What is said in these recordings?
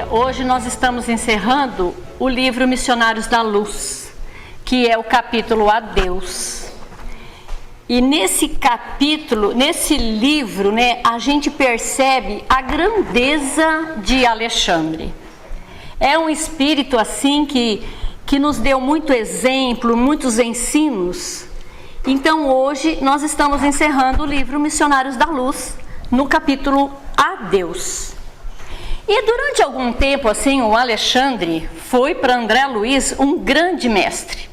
Olha, hoje nós estamos encerrando o livro Missionários da Luz, que é o capítulo Adeus. E nesse capítulo, nesse livro, né, a gente percebe a grandeza de Alexandre. É um espírito assim que nos deu muito exemplo, muitos ensinos. Então hoje nós estamos encerrando o livro Missionários da Luz, no capítulo Adeus. E durante algum tempo assim, o Alexandre foi para André Luiz um grande mestre.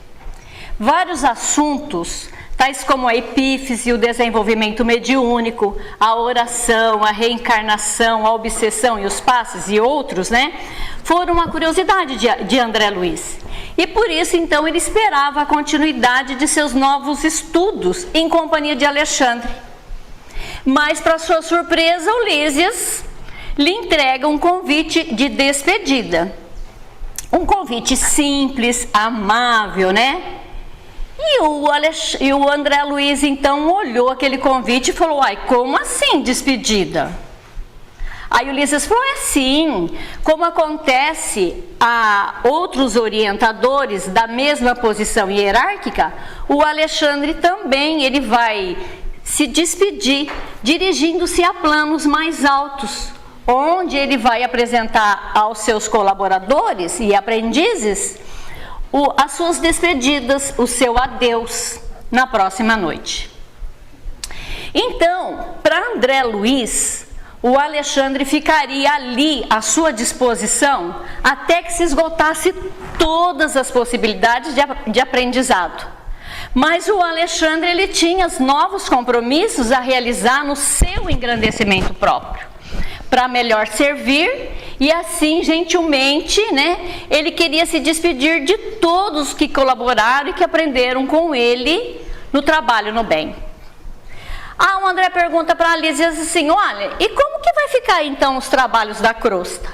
Vários assuntos, tais como a epífise, o desenvolvimento mediúnico, a oração, a reencarnação, a obsessão e os passes e outros, né, foram uma curiosidade de André Luiz. E por isso, então, ele esperava a continuidade de seus novos estudos em companhia de Alexandre. Mas, para sua surpresa, o Lísias lhe entrega um convite de despedida. Um convite simples, amável, né? E o André Luiz, então, olhou aquele convite e falou: ai, como assim despedida? Aí o Lísias falou: é sim, como acontece a outros orientadores da mesma posição hierárquica, o Alexandre também ele vai se despedir, dirigindo-se a planos mais altos, onde ele vai apresentar aos seus colaboradores e aprendizes as suas despedidas, o seu adeus, na próxima noite. Então, para André Luiz, o Alexandre ficaria ali à sua disposição até que se esgotasse todas as possibilidades de aprendizado. Mas o Alexandre ele tinha novos compromissos a realizar no seu engrandecimento próprio, para melhor servir, e assim, gentilmente, né, ele queria se despedir de todos que colaboraram e que aprenderam com ele no trabalho no bem. O André pergunta para a Lísias assim: olha, e como que vai ficar então os trabalhos da crosta?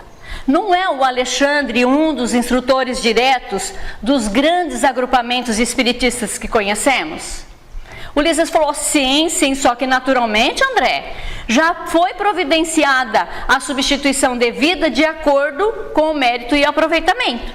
Não é o Alexandre um dos instrutores diretos dos grandes agrupamentos espiritistas que conhecemos? O Lísias falou: sim, só que naturalmente, André, já foi providenciada a substituição devida de acordo com o mérito e aproveitamento.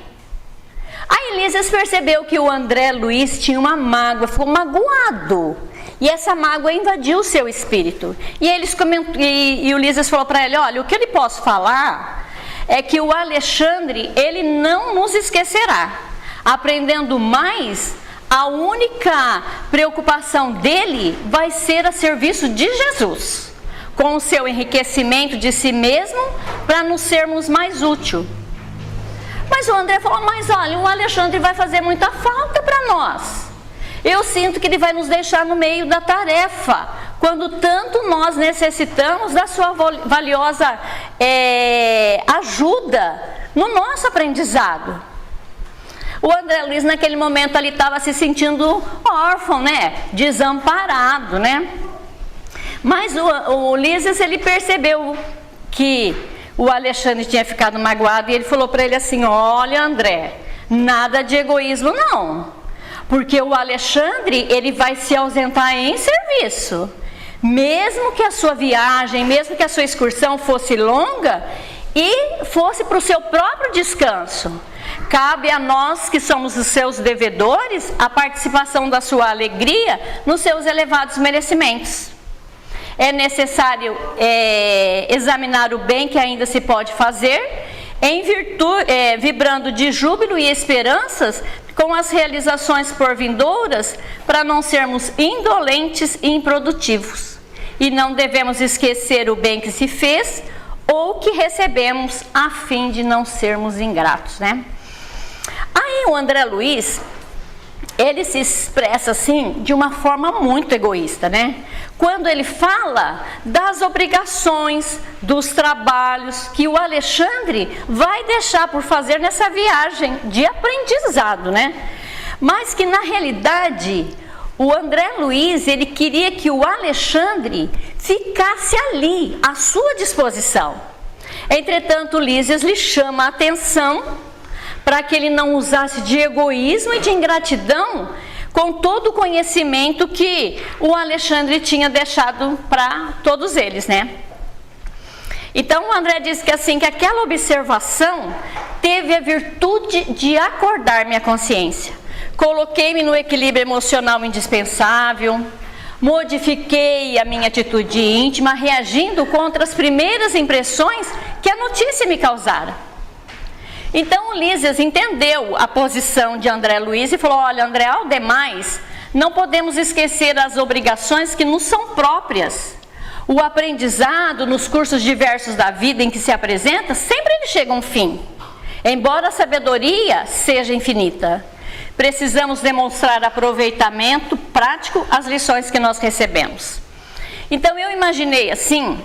Aí Lísias percebeu que o André Luiz tinha uma mágoa, ficou magoado. E essa mágoa invadiu o seu espírito. E o Lísias falou para ele: olha, o que eu lhe posso falar é que o Alexandre, ele não nos esquecerá. Aprendendo mais, a única preocupação dele vai ser a serviço de Jesus, com o seu enriquecimento de si mesmo, para nos sermos mais útil. Mas o André falou: mas olha, o Alexandre vai fazer muita falta para nós. Eu sinto que ele vai nos deixar no meio da tarefa, quando tanto nós necessitamos da sua valiosa ajuda no nosso aprendizado. O André Luiz naquele momento ali estava se sentindo órfão, né? Desamparado, né? Mas o Lísias, ele percebeu que o Alexandre tinha ficado magoado e ele falou para ele assim: olha, André, nada de egoísmo não. Porque o Alexandre, ele vai se ausentar em serviço. Mesmo que a sua viagem, mesmo que a sua excursão fosse longa e fosse para o seu próprio descanso. Cabe a nós, que somos os seus devedores, a participação da sua alegria nos seus elevados merecimentos. É necessário examinar o bem que ainda se pode fazer, vibrando de júbilo e esperanças com as realizações por vindouras, para não sermos indolentes e improdutivos. E não devemos esquecer o bem que se fez ou que recebemos, a fim de não sermos ingratos, né? Aí o André Luiz, ele se expressa assim de uma forma muito egoísta, né? Quando ele fala das obrigações, dos trabalhos que o Alexandre vai deixar por fazer nessa viagem de aprendizado, né? Mas que na realidade o André Luiz, ele queria que o Alexandre ficasse ali, à sua disposição. Entretanto, Lísias lhe chama a atenção para que ele não usasse de egoísmo e de ingratidão com todo o conhecimento que o Alexandre tinha deixado para todos eles, né? Então o André disse que assim, que aquela observação teve a virtude de acordar minha consciência. Coloquei-me no equilíbrio emocional indispensável, modifiquei a minha atitude íntima, reagindo contra as primeiras impressões que a notícia me causara. Então o Lísias entendeu a posição de André Luiz e falou: olha, André, ao demais, não podemos esquecer as obrigações que nos são próprias. O aprendizado nos cursos diversos da vida em que se apresenta, sempre ele chega a um fim. Embora a sabedoria seja infinita, precisamos demonstrar aproveitamento prático às lições que nós recebemos. Então eu imaginei assim,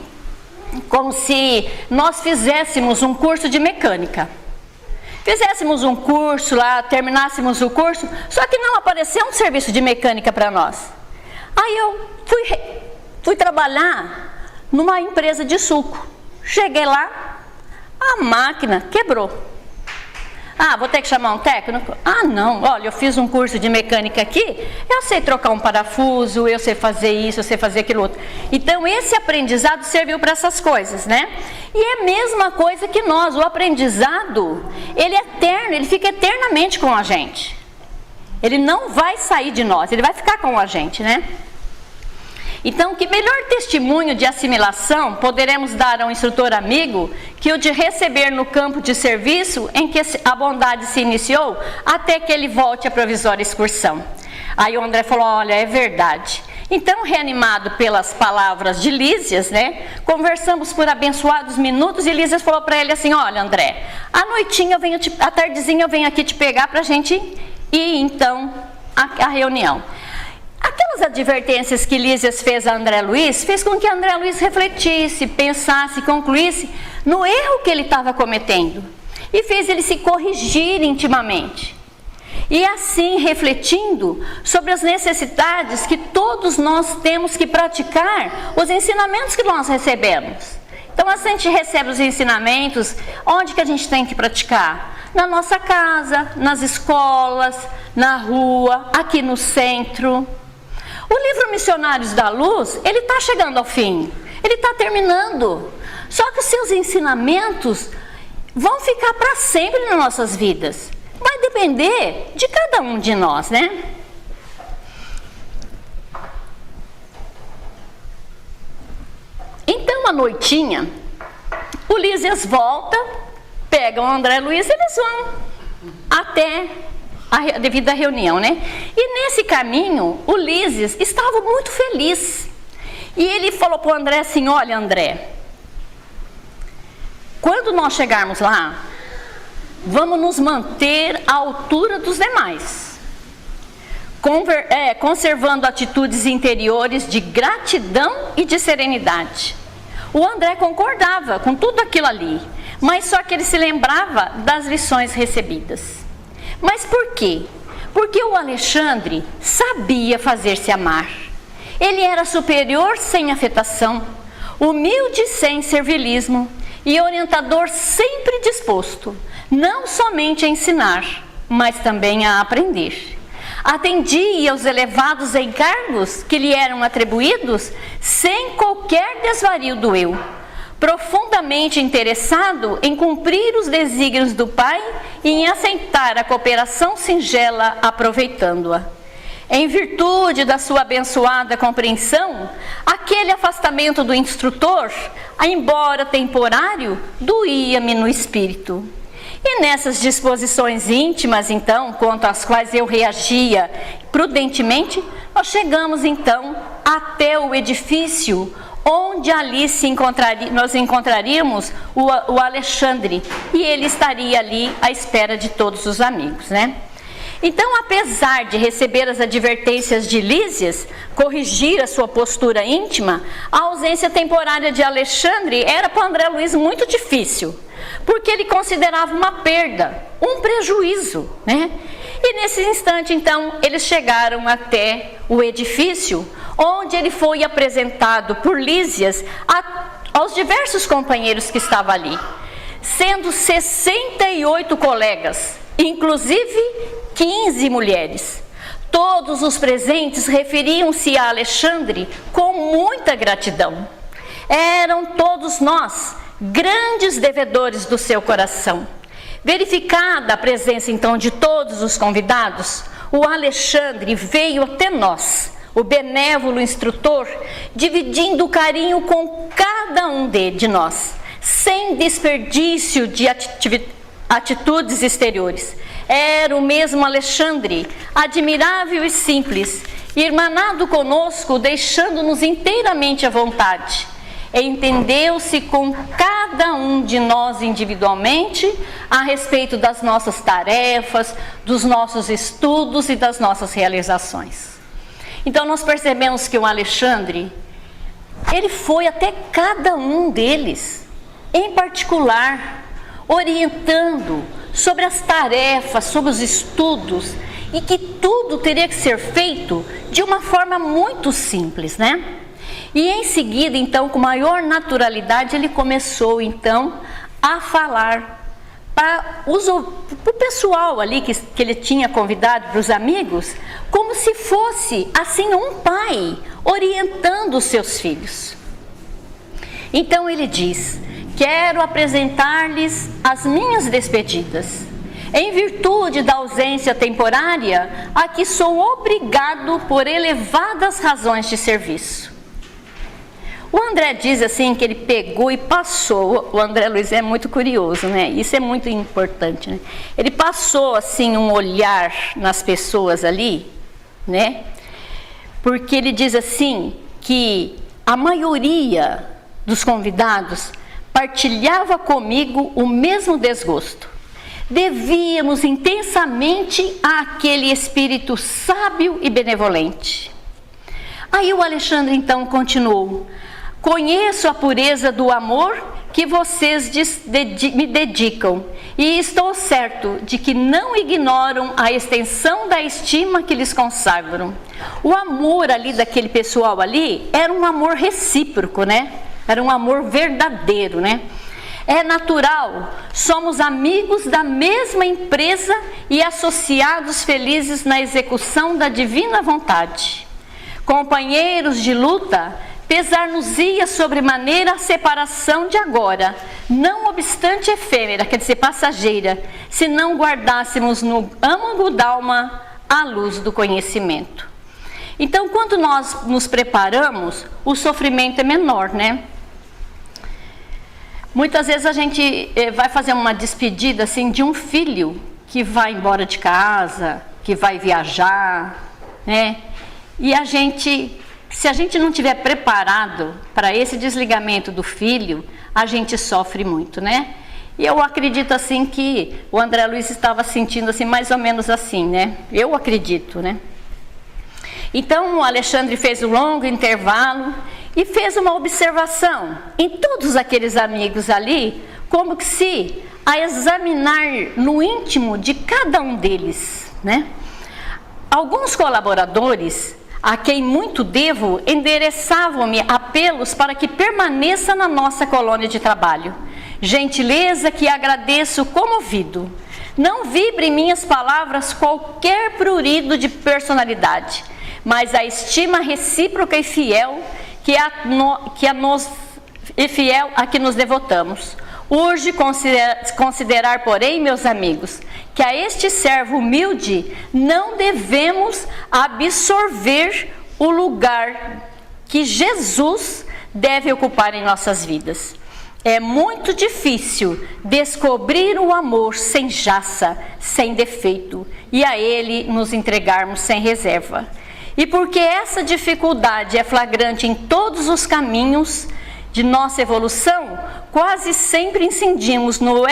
como se nós fizéssemos um curso de mecânica. Fizéssemos um curso lá, terminássemos o curso, só que não apareceu um serviço de mecânica para nós. Aí eu fui trabalhar numa empresa de suco. Cheguei lá, a máquina quebrou. Ah, vou ter que chamar um técnico? Ah, não, olha, eu fiz um curso de mecânica aqui, eu sei trocar um parafuso, eu sei fazer isso, eu sei fazer aquilo outro. Então, esse aprendizado serviu para essas coisas, né? E é a mesma coisa que nós, o aprendizado, ele é eterno, ele fica eternamente com a gente. Ele não vai sair de nós, ele vai ficar com a gente, né? Então, que melhor testemunho de assimilação poderemos dar a um instrutor amigo que o de receber no campo de serviço em que a bondade se iniciou até que ele volte à provisória excursão. Aí o André falou: olha, é verdade. Então, reanimado pelas palavras de Lísias, né, conversamos por abençoados minutos e Lísias falou para ele assim: olha, André, à noitinha, à tardezinha eu venho aqui te pegar para a gente ir então à reunião. Aquelas advertências que Lísias fez a André Luiz, fez com que André Luiz refletisse, pensasse, concluísse no erro que ele estava cometendo. E fez ele se corrigir intimamente. E assim, refletindo sobre as necessidades que todos nós temos que praticar, os ensinamentos que nós recebemos. Então, assim, a gente recebe os ensinamentos, onde que a gente tem que praticar? Na nossa casa, nas escolas, na rua, aqui no centro. O livro Missionários da Luz, ele está chegando ao fim, ele está terminando. Só que os seus ensinamentos vão ficar para sempre nas nossas vidas. Vai depender de cada um de nós, né? Então, à noitinha, o Lísias volta, pega o André Luiz e eles vão até a devida reunião, né? E nesse caminho, o Lísias estava muito feliz. E ele falou para o André assim: olha, André, quando nós chegarmos lá, vamos nos manter à altura dos demais, conservando atitudes interiores de gratidão e de serenidade. O André concordava com tudo aquilo ali, mas só que ele se lembrava das lições recebidas. Mas por quê? Porque o Alexandre sabia fazer-se amar. Ele era superior sem afetação, humilde sem servilismo e orientador sempre disposto, não somente a ensinar, mas também a aprender. Atendia aos elevados encargos que lhe eram atribuídos sem qualquer desvario do eu, profundamente interessado em cumprir os desígnios do Pai e em aceitar a cooperação singela, aproveitando-a. Em virtude da sua abençoada compreensão, aquele afastamento do instrutor, embora temporário, doía-me no espírito. E nessas disposições íntimas, então, quanto às quais eu reagia prudentemente, nós chegamos, então, até o edifício onde ali nós encontraríamos o Alexandre, e ele estaria ali à espera de todos os amigos, né? Então, apesar de receber as advertências de Lísias, corrigir a sua postura íntima, a ausência temporária de Alexandre era para André Luiz muito difícil, porque ele considerava uma perda, um prejuízo, né? E nesse instante, então, eles chegaram até o edifício, onde ele foi apresentado por Lísias aos diversos companheiros que estavam ali, sendo 68 colegas, inclusive 15 mulheres. Todos os presentes referiam-se a Alexandre com muita gratidão. Eram todos nós grandes devedores do seu coração. Verificada a presença então de todos os convidados, o Alexandre veio até nós, o benévolo instrutor, dividindo o carinho com cada um de nós, sem desperdício de atitudes exteriores. Era o mesmo Alexandre, admirável e simples, irmanado conosco, deixando-nos inteiramente à vontade. Entendeu-se com cada um de nós individualmente a respeito das nossas tarefas, dos nossos estudos e das nossas realizações. Então nós percebemos que o Alexandre, ele foi até cada um deles, em particular, orientando sobre as tarefas, sobre os estudos, e que tudo teria que ser feito de uma forma muito simples, né? E em seguida, então, com maior naturalidade, ele começou, então, a falar para o pessoal ali que ele tinha convidado, para os amigos, como se fosse, assim, um pai orientando os seus filhos. Então ele diz: quero apresentar-lhes as minhas despedidas. Em virtude da ausência temporária, a que sou obrigado por elevadas razões de serviço. O André diz assim que ele pegou e passou, o André Luiz é muito curioso, né? Isso é muito importante, né? Ele passou assim um olhar nas pessoas ali, né? Porque ele diz assim que a maioria dos convidados partilhava comigo o mesmo desgosto. Devíamos intensamente àquele espírito sábio e benevolente. Aí o Alexandre então continuou: conheço a pureza do amor que vocês me dedicam e estou certo de que não ignoram a extensão da estima que lhes consagram. O amor ali daquele pessoal ali era um amor recíproco, né? Era um amor verdadeiro, né? É natural, somos amigos da mesma empresa e associados felizes na execução da divina vontade. Companheiros de luta, pesar-nos-ia sobremaneira a separação de agora, não obstante efêmera, quer dizer, passageira, se não guardássemos no âmago d'alma a luz do conhecimento. Então, quando nós nos preparamos, o sofrimento é menor, né? Muitas vezes a gente vai fazer uma despedida assim de um filho que vai embora de casa, que vai viajar, né? E se a gente não tiver preparado para esse desligamento do filho, a gente sofre muito, né? E eu acredito assim que o André Luiz estava sentindo assim mais ou menos assim, né? Eu acredito, né? Então o Alexandre fez um longo intervalo e fez uma observação em todos aqueles amigos ali, como que se a examinar no íntimo de cada um deles, né? Alguns colaboradores, a quem muito devo, endereçavam-me apelos para que permaneça na nossa colônia de trabalho. Gentileza que agradeço comovido. Não vibre em minhas palavras qualquer prurido de personalidade, mas a estima recíproca e fiel a que nos devotamos. Urge considerar, porém, meus amigos, que a este servo humilde não devemos absorver o lugar que Jesus deve ocupar em nossas vidas. É muito difícil descobrir o amor sem jaça, sem defeito, e a ele nos entregarmos sem reserva. E porque essa dificuldade é flagrante em todos os caminhos de nossa evolução, quase sempre incidimos no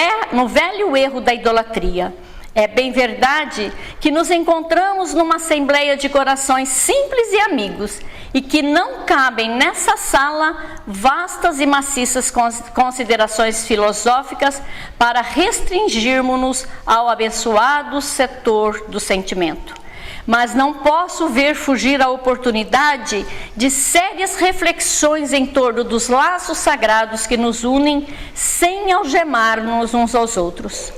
velho erro da idolatria. É bem verdade que nos encontramos numa assembleia de corações simples e amigos, e que não cabem nessa sala vastas e maciças considerações filosóficas para restringirmos-nos ao abençoado setor do sentimento. Mas não posso ver fugir a oportunidade de sérias reflexões em torno dos laços sagrados que nos unem sem algemar-nos uns aos outros.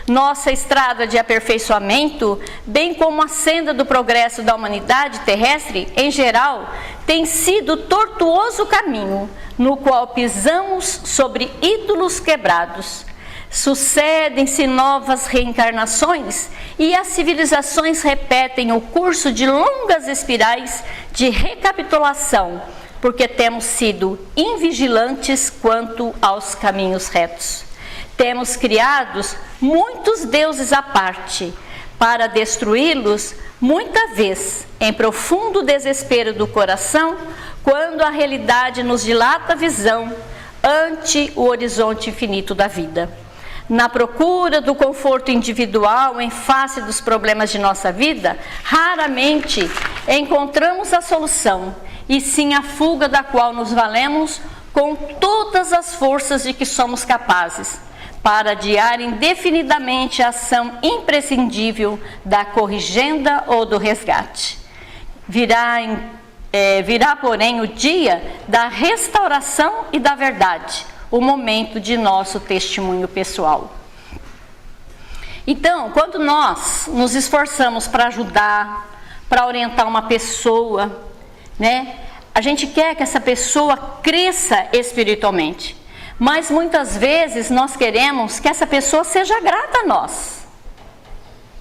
Nossa estrada de aperfeiçoamento, bem como a senda do progresso da humanidade terrestre, em geral, tem sido tortuoso caminho, no qual pisamos sobre ídolos quebrados. Sucedem-se novas reencarnações e as civilizações repetem o curso de longas espirais de recapitulação, porque temos sido invigilantes quanto aos caminhos retos. Temos criados muitos deuses à parte, para destruí-los, muita vez, em profundo desespero do coração, quando a realidade nos dilata a visão ante o horizonte infinito da vida. Na procura do conforto individual em face dos problemas de nossa vida, raramente encontramos a solução, e sim a fuga da qual nos valemos com todas as forças de que somos capazes, para adiar indefinidamente a ação imprescindível da corrigenda ou do resgate. Virá, porém, o dia da restauração e da verdade, o momento de nosso testemunho pessoal. Então, quando nós nos esforçamos para ajudar, para orientar uma pessoa, né, a gente quer que essa pessoa cresça espiritualmente. Mas muitas vezes nós queremos que essa pessoa seja grata a nós,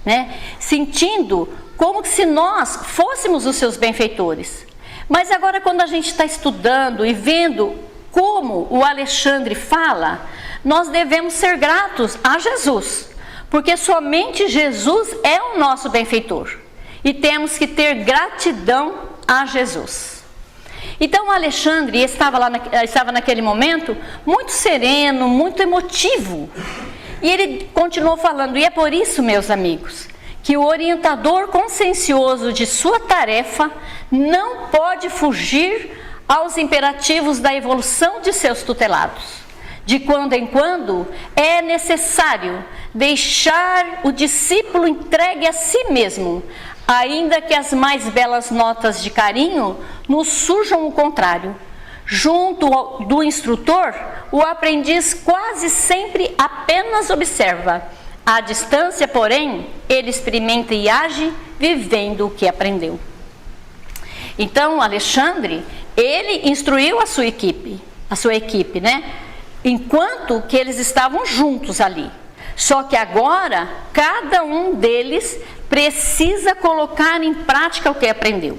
né? Sentindo como se nós fôssemos os seus benfeitores. Mas agora, quando a gente está estudando e vendo como o Alexandre fala, nós devemos ser gratos a Jesus, porque somente Jesus é o nosso benfeitor e temos que ter gratidão a Jesus. Então o Alexandre estava naquele momento muito sereno, muito emotivo. E ele continuou falando, e é por isso, meus amigos, que o orientador consciencioso de sua tarefa não pode fugir aos imperativos da evolução de seus tutelados. De quando em quando é necessário deixar o discípulo entregue a si mesmo, ainda que as mais belas notas de carinho nos surjam o contrário. Junto do instrutor, o aprendiz quase sempre apenas observa. À distância, porém, ele experimenta e age vivendo o que aprendeu. Então, Alexandre, ele instruiu a sua equipe, né? Enquanto que eles estavam juntos ali. Só que agora, cada um deles precisa colocar em prática o que aprendeu.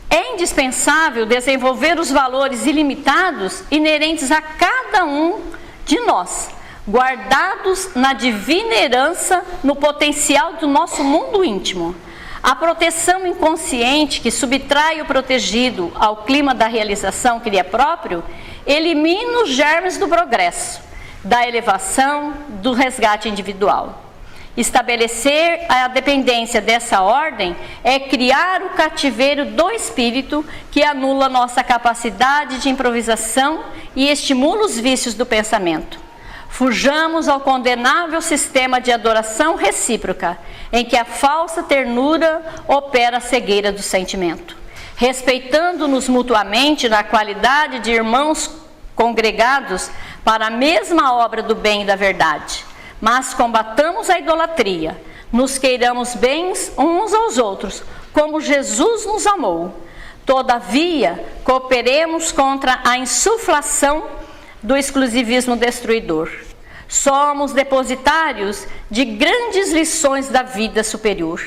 É indispensável desenvolver os valores ilimitados inerentes a cada um de nós, guardados na divina herança, no potencial do nosso mundo íntimo. A proteção inconsciente que subtrai o protegido ao clima da realização que lhe é próprio, elimina os germes do progresso, da elevação, do resgate individual. Estabelecer a dependência dessa ordem é criar o cativeiro do espírito que anula nossa capacidade de improvisação e estimula os vícios do pensamento. Fujamos ao condenável sistema de adoração recíproca, em que a falsa ternura opera a cegueira do sentimento. Respeitando-nos mutuamente na qualidade de irmãos congregados para a mesma obra do bem e da verdade. Mas combatamos a idolatria, nos queiramos bens uns aos outros, como Jesus nos amou. Todavia, cooperemos contra a insuflação do exclusivismo destruidor. Somos depositários de grandes lições da vida superior.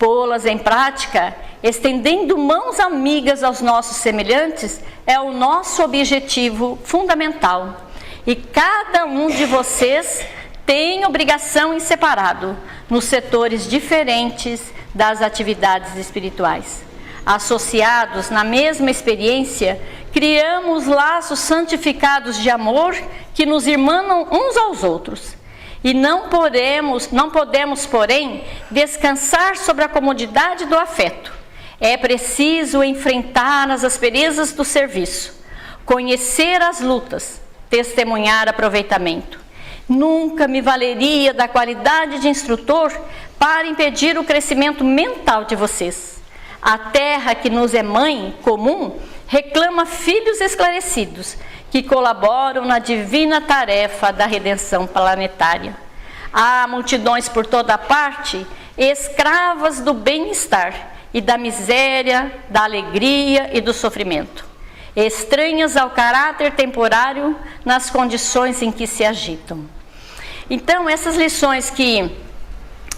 Pô-las em prática, estendendo mãos amigas aos nossos semelhantes, é o nosso objetivo fundamental. E cada um de vocês tem obrigação em separado, nos setores diferentes das atividades espirituais. Associados na mesma experiência, criamos laços santificados de amor que nos irmanam uns aos outros. E não podemos, porém, descansar sobre a comodidade do afeto. É preciso enfrentar as asperezas do serviço, conhecer as lutas, testemunhar aproveitamento. Nunca me valeria da qualidade de instrutor para impedir o crescimento mental de vocês. A terra que nos é mãe comum reclama filhos esclarecidos que colaboram na divina tarefa da redenção planetária. há multidões por toda parte, escravas do bem-estar e da miséria, da alegria e do sofrimento, estranhas ao caráter temporário nas condições em que se agitam. Então, essas lições que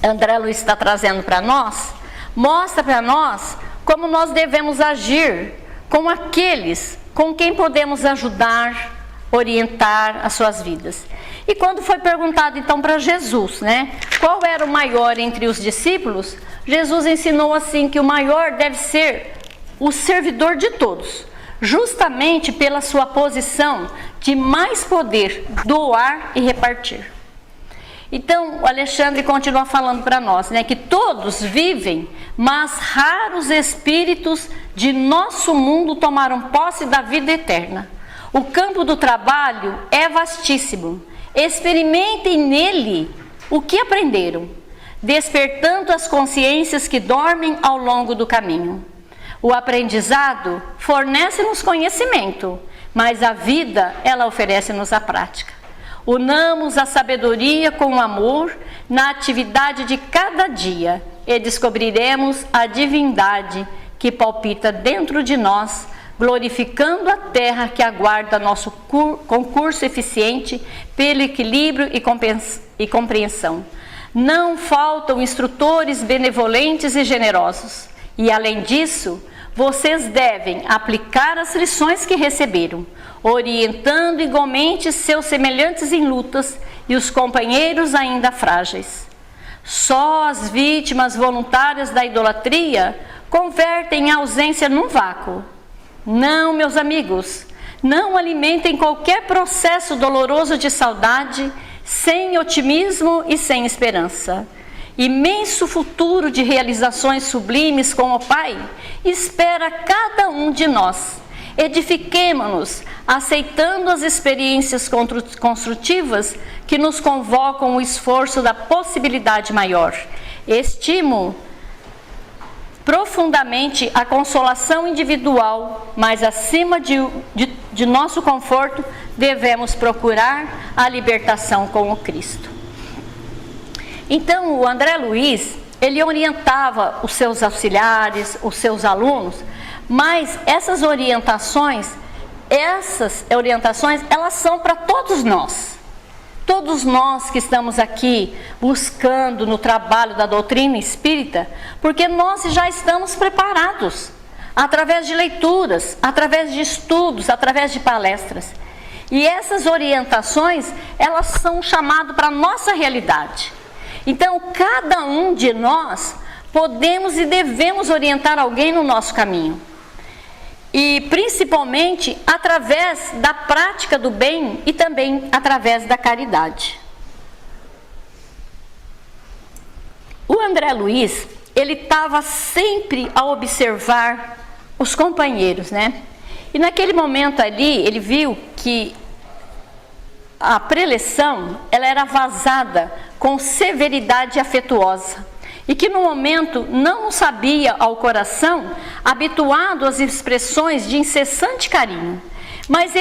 André Luiz está trazendo para nós, mostra para nós como nós devemos agir com aqueles com quem podemos ajudar, orientar as suas vidas. E quando foi perguntado então para Jesus, né, qual era o maior entre os discípulos, Jesus ensinou assim que o maior deve ser o servidor de todos, justamente pela sua posição de mais poder doar e repartir. Então, o Alexandre continua falando para nós, né, que todos vivem, mas raros espíritos de nosso mundo tomaram posse da vida eterna. O campo do trabalho é vastíssimo. Experimentem nele o que aprenderam, despertando as consciências que dormem ao longo do caminho. O aprendizado fornece-nos conhecimento, mas a vida, ela oferece-nos a prática. Unamos a sabedoria com o amor na atividade de cada dia e descobriremos a divindade que palpita dentro de nós, glorificando a terra que aguarda nosso concurso eficiente pelo equilíbrio e compreensão. Não faltam instrutores benevolentes e generosos, e além disso, vocês devem aplicar as lições que receberam, orientando igualmente seus semelhantes em lutas e os companheiros ainda frágeis. Só as vítimas voluntárias da idolatria convertem a ausência num vácuo. Não, meus amigos, não alimentem qualquer processo doloroso de saudade sem otimismo e sem esperança. Imenso futuro de realizações sublimes com o Pai espera cada um de nós. Edifiquemo-nos, aceitando as experiências construtivas que nos convocam o esforço da possibilidade maior. Estimo profundamente a consolação individual, mas acima de nosso conforto, devemos procurar a libertação com o Cristo. Então, o André Luiz, ele orientava os seus auxiliares, os seus alunos, mas essas orientações, elas são para todos nós. Todos nós que estamos aqui buscando no trabalho da doutrina espírita, porque nós já estamos preparados, através de leituras, através de estudos, através de palestras. E essas orientações, elas são chamadas para a nossa realidade. Então, cada um de nós podemos e devemos orientar alguém no nosso caminho. E principalmente através da prática do bem e também através da caridade. O André Luiz, ele estava sempre a observar os companheiros, né? E naquele momento ali, ele viu que a preleção, ela era vazada com severidade afetuosa, e que no momento não sabia ao coração, habituado às expressões de incessante carinho, mas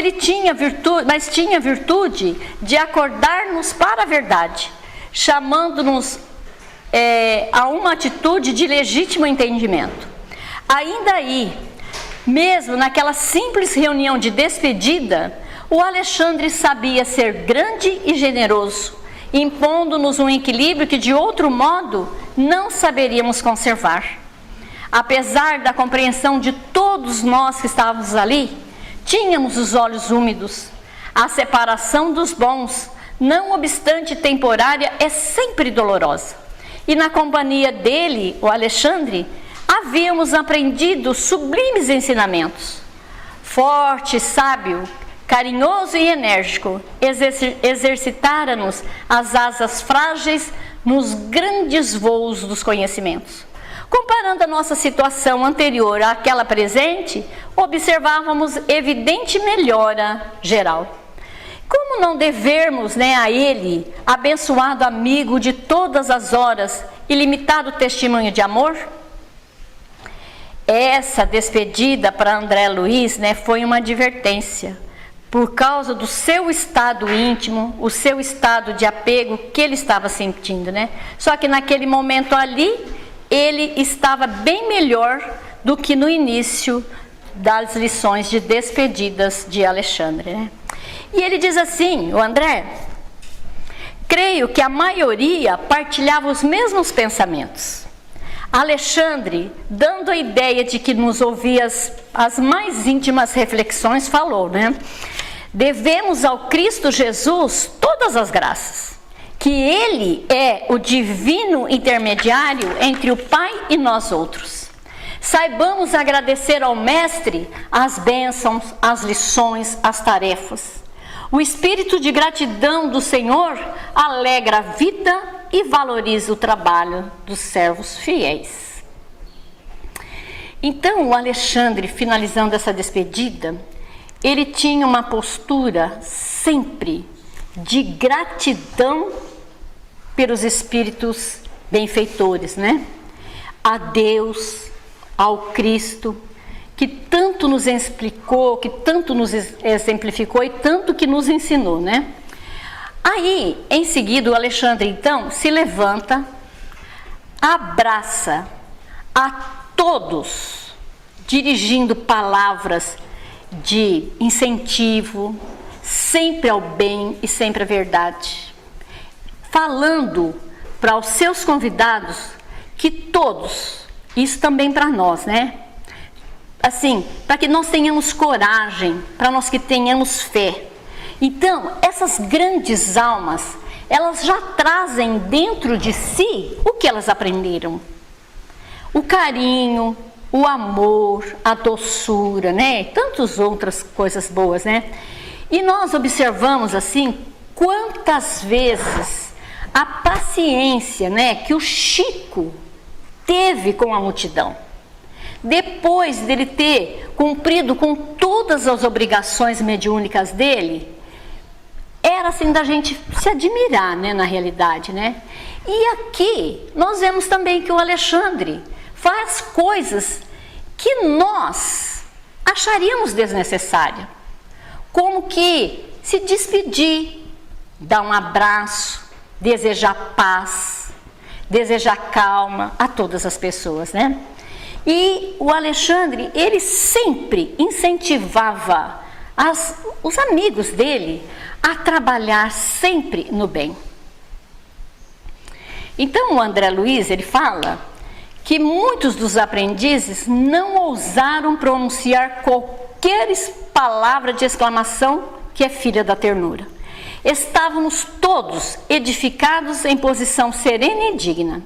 tinha virtude de acordar-nos para a verdade, chamando-nos a uma atitude de legítimo entendimento. Ainda aí, mesmo naquela simples reunião de despedida, o Alexandre sabia ser grande e generoso, impondo-nos um equilíbrio que de outro modo não saberíamos conservar. Apesar da compreensão de todos nós que estávamos ali, tínhamos os olhos úmidos. A separação dos bons, não obstante temporária, é sempre dolorosa. E na companhia dele, o Alexandre, havíamos aprendido sublimes ensinamentos. Forte, sábio, carinhoso e enérgico, exercitara-nos as asas frágeis nos grandes voos dos conhecimentos. Comparando a nossa situação anterior àquela presente, observávamos evidente melhora geral. Como não devermos, a ele, abençoado amigo de todas as horas, ilimitado testemunho de amor? Essa despedida para André Luiz, foi uma advertência. por causa do seu estado íntimo, o seu estado de apego que ele estava sentindo, né? Só que naquele momento ali, ele estava bem melhor do que no início das lições de despedidas de Alexandre, né? E ele diz assim, o André: creio que a maioria partilhava os mesmos pensamentos. Alexandre, dando a ideia de que nos ouvia as mais íntimas reflexões, falou, né? Devemos ao Cristo Jesus todas as graças, que Ele é o divino intermediário entre o Pai e nós outros. Saibamos agradecer ao Mestre as bênçãos, as lições, as tarefas. O espírito de gratidão do Senhor alegra a vida e valoriza o trabalho dos servos fiéis. Então, o Alexandre, finalizando essa despedida, ele tinha uma postura sempre de gratidão pelos espíritos benfeitores, né? A Deus, ao Cristo, que tanto nos explicou, que tanto nos exemplificou e tanto que nos ensinou, né? Aí, em seguida, o Alexandre, então, se levanta, abraça a todos, dirigindo palavras de incentivo, sempre ao bem e sempre à verdade, falando para os seus convidados que todos, isso também para nós, né? Assim, para que nós tenhamos coragem, para nós que tenhamos fé. Então, essas grandes almas, elas já trazem dentro de si o que elas aprenderam. O carinho, o amor, a doçura, né? Tantas outras coisas boas, né? E nós observamos assim, quantas vezes a paciência, né, que o Chico teve com a multidão. Depois dele ter cumprido com todas as obrigações mediúnicas dele, era assim da gente se admirar, né, na realidade, né? E aqui nós vemos também que o Alexandre faz coisas que nós acharíamos desnecessárias, como que se despedir, dar um abraço, desejar paz, desejar calma a todas as pessoas, né? E o Alexandre, ele sempre incentivava os amigos dele a trabalhar sempre no bem. Então o André Luiz, ele fala que muitos dos aprendizes não ousaram pronunciar qualquer palavra de exclamação que é filha da ternura. Estávamos todos edificados em posição serena e digna.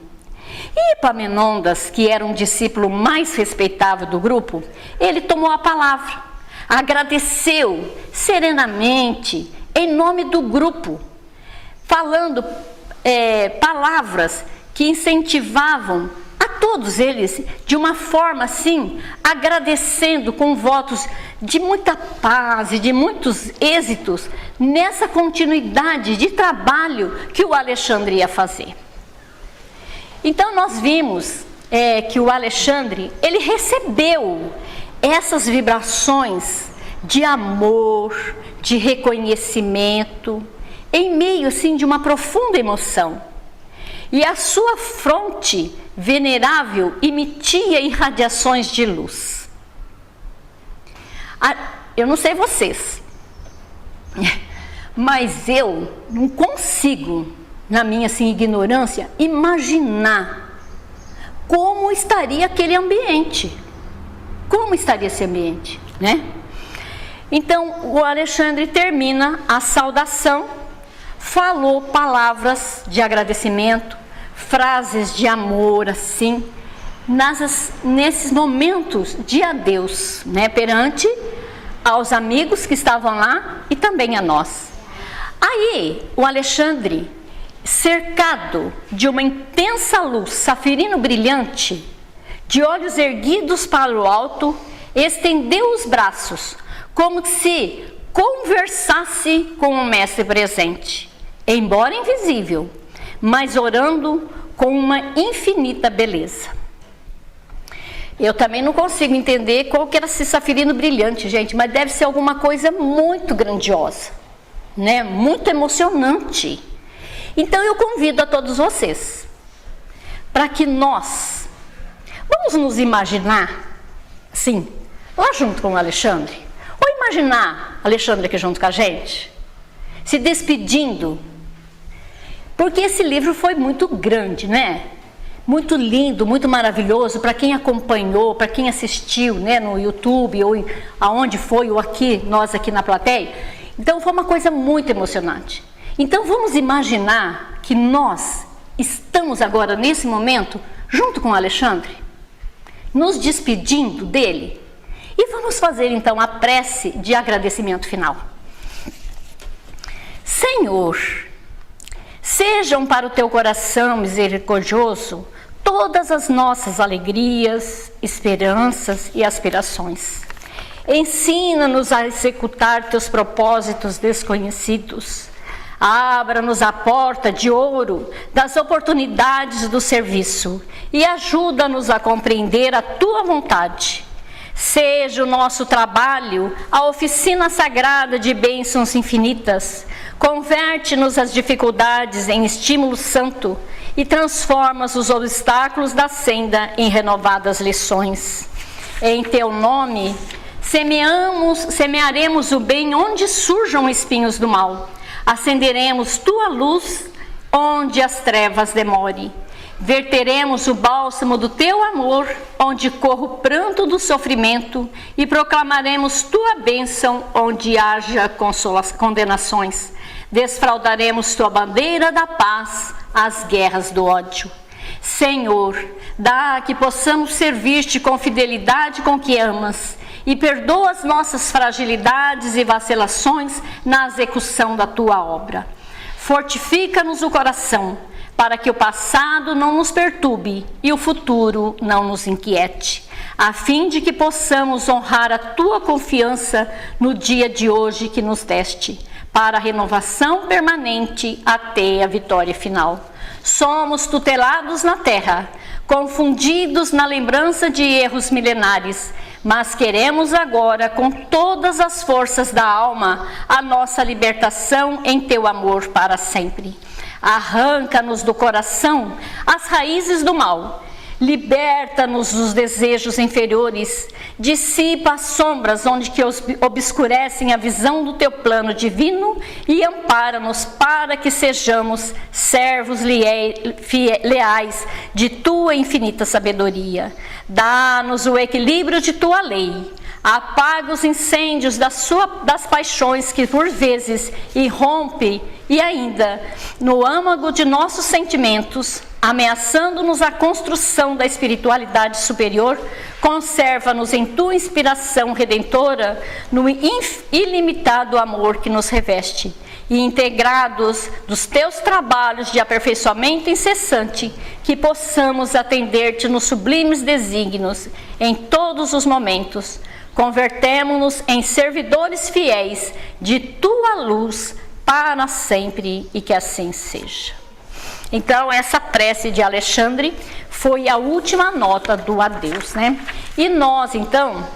E Epaminondas, que era um discípulo mais respeitável do grupo, ele tomou a palavra, agradeceu serenamente em nome do grupo, falando palavras que incentivavam a todos eles de uma forma assim, agradecendo com votos de muita paz e de muitos êxitos nessa continuidade de trabalho que o Alexandre ia fazer. Então nós vimos que o Alexandre, ele recebeu essas vibrações de amor, de reconhecimento, em meio assim de uma profunda emoção. E a sua fronte venerável emitia irradiações de luz. Eu não sei vocês, mas eu não consigo, na minha assim, ignorância, imaginar como estaria aquele ambiente. Como estaria esse ambiente, né? Então, o Alexandre termina a saudação, falou palavras de agradecimento, frases de amor, assim, nesses momentos de adeus, né? Perante aos amigos que estavam lá e também a nós. Aí, o Alexandre, cercado de uma intensa luz safirino brilhante, de olhos erguidos para o alto, estendeu os braços, como se conversasse com o mestre presente, embora invisível, mas orando com uma infinita beleza. Eu também não consigo entender qual que era esse safirino brilhante, gente, mas deve ser alguma coisa muito grandiosa, né? Muito emocionante. Então eu convido a todos vocês para que nós vamos nos imaginar, sim, lá junto com o Alexandre, ou imaginar Alexandre aqui junto com a gente, se despedindo, porque esse livro foi muito grande, né? Muito lindo, muito maravilhoso para quem acompanhou, para quem assistiu, né, no YouTube ou aonde foi, ou aqui, nós aqui na plateia. Então foi uma coisa muito emocionante. Então vamos imaginar que nós estamos agora nesse momento junto com o Alexandre, nos despedindo dele, e vamos fazer então a prece de agradecimento final. Senhor, sejam para o teu coração misericordioso todas as nossas alegrias, esperanças e aspirações. Ensina-nos a executar teus propósitos desconhecidos. Abra-nos a porta de ouro das oportunidades do serviço e ajuda-nos a compreender a tua vontade. Seja o nosso trabalho a oficina sagrada de bênçãos infinitas. Converte-nos as dificuldades em estímulo santo e transforma os obstáculos da senda em renovadas lições. Em teu nome, semearemos o bem onde surjam espinhos do mal. Acenderemos tua luz onde as trevas demorem. Verteremos o bálsamo do teu amor onde corre o pranto do sofrimento e proclamaremos tua bênção onde haja condenações. Desfraldaremos tua bandeira da paz às guerras do ódio. Senhor, dá que possamos servir-te com fidelidade com que amas e perdoa as nossas fragilidades e vacilações na execução da tua obra. Fortifica-nos o coração, para que o passado não nos perturbe e o futuro não nos inquiete, a fim de que possamos honrar a tua confiança no dia de hoje que nos deste, para a renovação permanente até a vitória final. Somos tutelados na terra, confundidos na lembrança de erros milenares, mas queremos agora, com todas as forças da alma, a nossa libertação em teu amor para sempre. Arranca-nos do coração as raízes do mal, liberta-nos dos desejos inferiores, dissipa as sombras onde que obscurecem a visão do teu plano divino e ampara-nos para que sejamos servos leais de tua infinita sabedoria. Dá-nos o equilíbrio de tua lei. Apaga os incêndios das paixões que por vezes irrompe e ainda no âmago de nossos sentimentos, ameaçando-nos a construção da espiritualidade superior, conserva-nos em tua inspiração redentora no ilimitado amor que nos reveste. E integrados dos teus trabalhos de aperfeiçoamento incessante, que possamos atender-te nos sublimes desígnios em todos os momentos. Convertemo-nos em servidores fiéis de tua luz para sempre e que assim seja. Então, essa prece de Alexandre foi a última nota do adeus, né? E nós, então,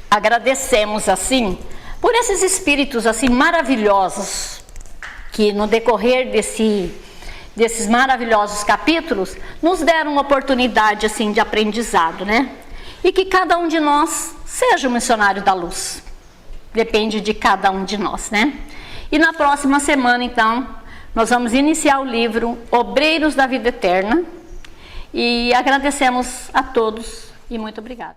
agradecemos, assim, por esses espíritos, assim, maravilhosos, que no decorrer desses maravilhosos capítulos, nos deram uma oportunidade, assim, de aprendizado, né? E que cada um de nós seja um missionário da luz. Depende de cada um de nós, né? E na próxima semana, então, nós vamos iniciar o livro Obreiros da Vida Eterna. E agradecemos a todos e muito obrigada.